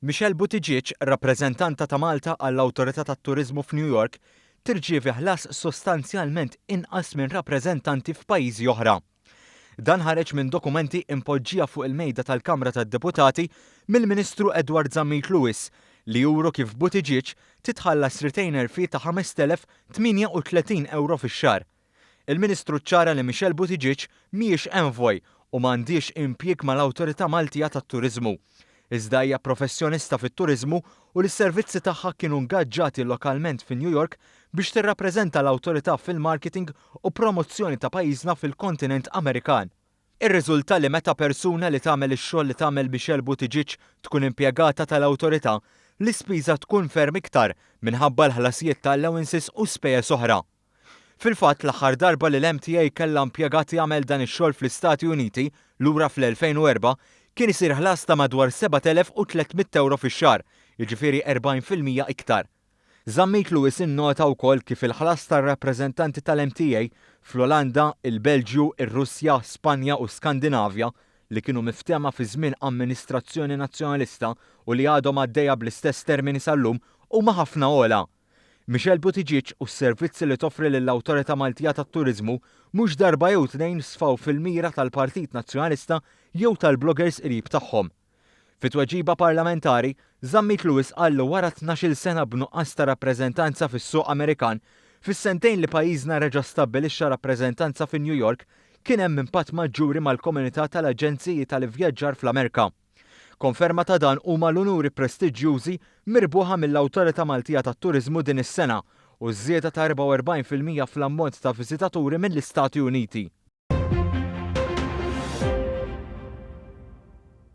Michelle Buttigieg, rappreżentanta ta' Malta għall-Awtorità tat-Turiżmu f'New York, tirċievi ħlas sostanzjalment inqas minn rappreżentanti f'pajjiżi oħra. Dan ħareġ minn dokumenti impoġġija fuq il-mejda tal-Kamra tad-Deputati mill-Ministru Edward Zammit Lewis li juru kif Buttigieg titħallas retainer fee ta' €5,038 fix-xahar. Il-Ministru ċara li Michelle Buttigieg mhijiex envoy u m'għandhiex impjieg mal-Awtorità Maltija tat-Turiżmu. Iżda hija professjonista fit-turiżmu u l-servizzi tagħha kienu ngaġġati lokalment fi New York biex tirrappreżenta l-awtorità fil-marketing u promozzjoni ta' pajjiżna fil-kontinent Amerikan. Ir-riżulta li meta persuna li tagħmel ix-xogħol li tagħmel Michelle Buttigieg tkun impjegata tal-awtorità, l-ispiża tkun ferm iktar minħabba l-ħlasijiet tal-allowances u spejjeż oħra. Fil-fatt l-aħħar darba li l-MTA kellha impjegati jagħmel dan ix-xogħol fl-Istati Uniti lura fl-2004 kien isir ħlas ta' madwar €7,300 fix-xahar, jiġifieri 40% iktar. Zammit Lewis innota wkoll kif il-ħlas tar-rappreżentanti tal-MTA fl-Olanda, il-Belġju, ir-Russja, Spanja u Skandinavja li kienu miftema fi żmien amministrazzjoni nazzjonalista u li għadhom għaddejja bl-istess termini sal-lum huma ħafna ogħla. Michelle Buttigieg u s-servizzi li toffri lill-Awtorità Maltija tat-Turiżmu mhux darba jew tnejn sfaw fil-mira tal-Partit Nazzjonalista jew tal-bloggers qrib tagħhom. Fit-tweġiba parlamentari, Zammit Lewis qal li wara 12-il sena b'nuqqas ta' rappreżentanza fis-suq Amerikan, fis-sentejn li pajjiżna reġa' stabbilixxa rappreżentanza fi New York, kien hemm impatt maġġuri mal-komunità tal-aġenziji tal-ivvjaġġar fl-Amerika. Konferma ta' dan huma l-unuri prestiġjużi mirbuħa mill-Awtorità Maltija tat-Turiżmu din is-sena u żieda ta' 44% fl-ammont ta' viżitaturi mill-Istati Uniti.